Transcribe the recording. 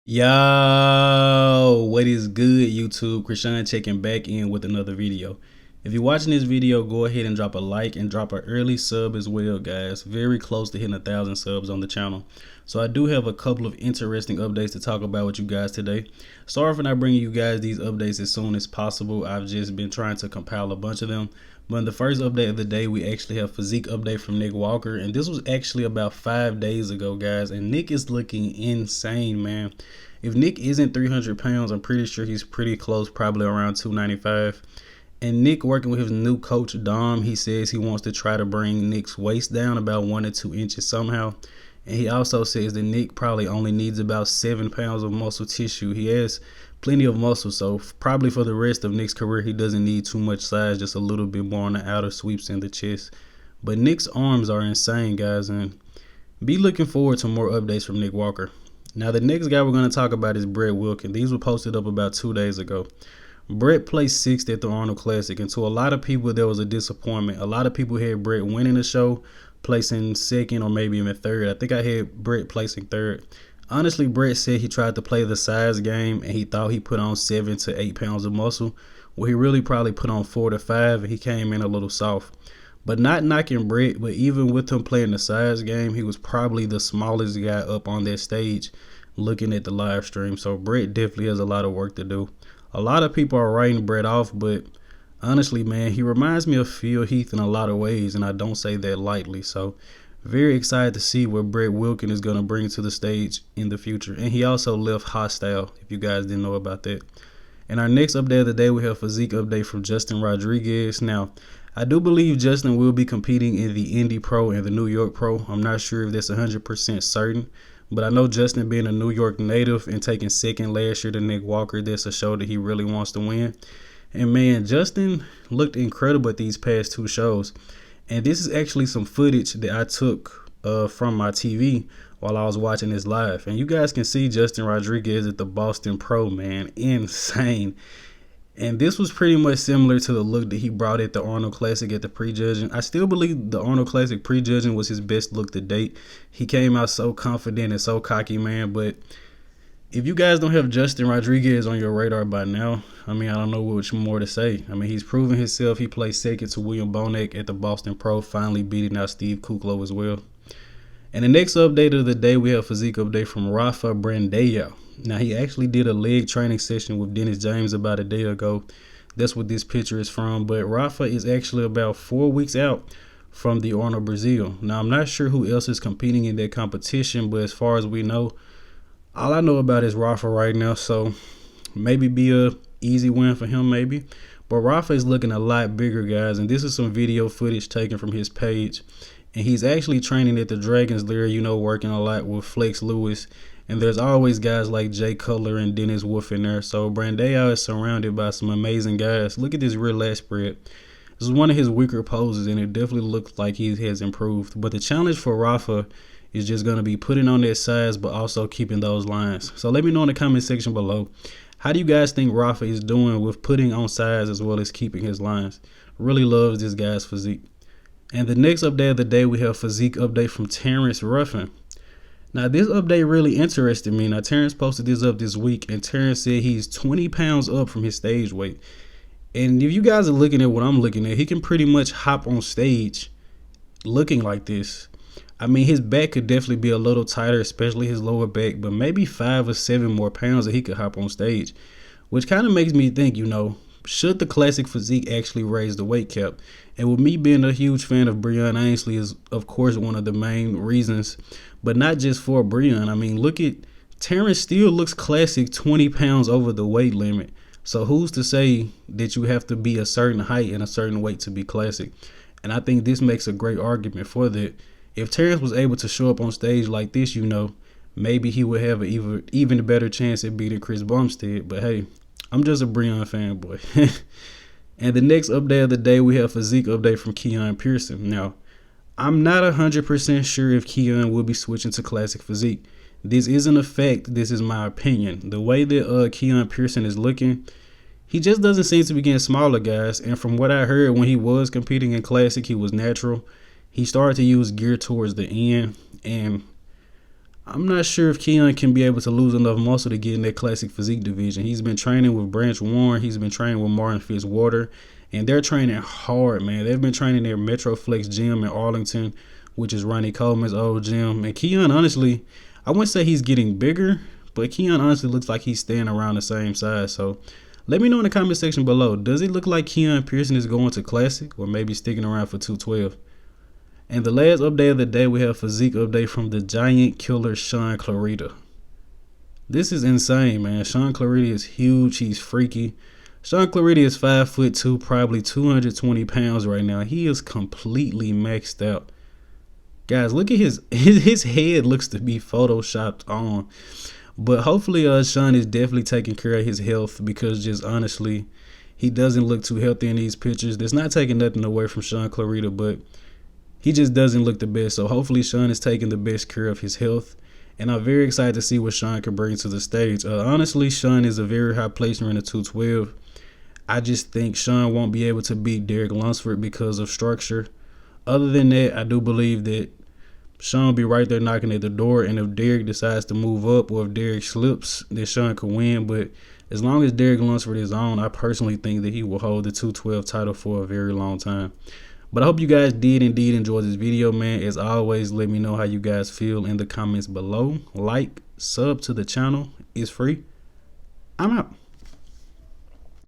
Yo, what is good, YouTube? Krishan checking back in with another video. If you're watching this video, go ahead and drop a like and drop an early sub as well, guys. Very close to hitting 1,000 subs on the channel. So I do have a couple of interesting updates to talk about with you guys today. Sorry for not bringing you guys these updates as soon as possible. I've just been trying to compile a bunch of them. But in the first update of the day, we actually have Physique update from Nick Walker. And this was actually about 5 days ago, guys. And Nick is looking insane, man. If Nick isn't 300 pounds, I'm pretty sure he's pretty close, probably around 295. And Nick, working with his new coach, Dom, he says he wants to try to bring Nick's waist down about 1 or 2 inches somehow. And he also says that Nick probably only needs about 7 pounds of muscle tissue. He has plenty of muscle, so probably for the rest of Nick's career, he doesn't need too much size, just a little bit more on the outer sweeps in the chest. But Nick's arms are insane, guys, and be looking forward to more updates from Nick Walker. Now, the next guy we're going to talk about is Brett Wilkinson. These were posted up about 2 days ago. Brett placed 6th at the Arnold Classic, and to a lot of people, there was a disappointment. A lot of people had Brett winning the show, placing 2nd or maybe even 3rd. I think I had Brett placing 3rd. Honestly, Brett said he tried to play the size game, and he thought he put on 7 to 8 pounds of muscle. Well, he really probably put on 4 to 5, and he came in a little soft. But not knocking Brett, but even with him playing the size game, he was probably the smallest guy up on that stage looking at the live stream. So Brett definitely has a lot of work to do. A lot of people are writing Brett off, but honestly, man, he reminds me of Phil Heath in a lot of ways, and I don't say that lightly. So very excited to see what Brett Wilkinson is going to bring to the stage in the future. And he also left Hostile, if you guys didn't know about that. And our next update of the day, we have Physique update from Justin Rodriguez. Now, I do believe Justin will be competing in the Indy Pro and the New York Pro. I'm not sure if that's 100% certain, but I know Justin, being a New York native and taking 2nd last year to Nick Walker, that's a show that he really wants to win. And man, Justin looked incredible at these past 2 shows. And this is actually some footage that I took from my TV while I was watching this live. And you guys can see Justin Rodriguez at the Boston Pro, man. Insane. And this was pretty much similar to the look that he brought at the Arnold Classic at the prejudging. I still believe the Arnold Classic prejudging was his best look to date. He came out so confident and so cocky, man. But if you guys don't have Justin Rodriguez on your radar by now, I mean, I don't know what more to say. I mean, he's proven himself. He placed 2nd to William Bonac at the Boston Pro, finally beating out Steve Kuklo as well. And the next update of the day, we have Physique update from Rafael Brandão. Now, he actually did a leg training session with Dennis James about a day ago. That's what this picture is from. But Rafa is actually about 4 weeks out from the Arnold Brazil. Now, I'm not sure who else is competing in that competition, but as far as we know, all I know about is Rafa right now. So maybe be a easy win for him, maybe. But Rafa is looking a lot bigger, guys. And this is some video footage taken from his page. And he's actually training at the Dragon's Lair, you know, working a lot with Flex Lewis. And there's always guys like Jay Cutler and Dennis Wolf in there. So Brandão is surrounded by some amazing guys. Look at this rear lat spread. This is one of his weaker poses, and it definitely looks like he has improved. But the challenge for Rafa is just going to be putting on that size, but also keeping those lines. So let me know in the comment section below, how do you guys think Rafa is doing with putting on size as well as keeping his lines? Really loves this guy's physique. And the next update of the day, we have Physique update from Terrence Ruffin. Now, this update really interested me. Now, Terrence posted this up this week, and Terrence said he's 20 pounds up from his stage weight. And if you guys are looking at what I'm looking at, he can pretty much hop on stage looking like this. I mean, his back could definitely be a little tighter, especially his lower back, but maybe 5 or 7 more pounds that he could hop on stage, which kind of makes me think, you know, should the classic physique actually raise the weight cap? And with me being a huge fan of Breon Ainsley is, of course, one of the main reasons, but not just for Breon. I mean, look at Terrence still looks classic 20 pounds over the weight limit. So who's to say that you have to be a certain height and a certain weight to be classic? And I think this makes a great argument for that. If Terrence was able to show up on stage like this, you know, maybe he would have an even better chance at beating Chris Bumstead. But hey, I'm just a Breon fanboy. And the next update of the day, we have Physique update from Keone Pearson. Now, I'm not 100% sure if Keone will be switching to classic physique. This isn't a fact. This is my opinion. The way that Keone Pearson is looking, he just doesn't seem to be getting smaller, guys. And from what I heard, when he was competing in classic, he was natural. He started to use gear towards the end, and I'm not sure if Keone can be able to lose enough muscle to get in that classic physique division. He's been training with Branch Warren. He's been training with Martin Fitzwater. And they're training hard, man. They've been training their Metroflex gym in Arlington, which is Ronnie Coleman's old gym. And Keone, honestly, I wouldn't say he's getting bigger, but Keone honestly looks like he's staying around the same size. So let me know in the comment section below. Does it look like Keone Pearson is going to classic or maybe sticking around for 212? And the last update of the day, we have physique update from the giant killer Sean Claretti. This is insane, man. Sean Claretti is huge. He's freaky. Sean Claretti is 5'2", probably 220 pounds right now. He is completely maxed out. Guys, look at his head looks to be photoshopped on. But hopefully Sean is definitely taking care of his health, because just honestly, he doesn't look too healthy in these pictures. That's not taking nothing away from Sean Claretti, but he just doesn't look the best. So hopefully Sean is taking the best care of his health. And I'm very excited to see what Sean can bring to the stage. Honestly, Sean is a very high placer in the 212. I just think Sean won't be able to beat Derek Lunsford because of structure. Other than that, I do believe that Sean will be right there knocking at the door. And if Derek decides to move up, or if Derek slips, then Sean could win. But as long as Derek Lunsford is on, I personally think that he will hold the 212 title for a very long time. But I hope you guys did indeed enjoy this video, man. As always, let me know how you guys feel in the comments below. Like, sub to the channel. It's free. I'm out.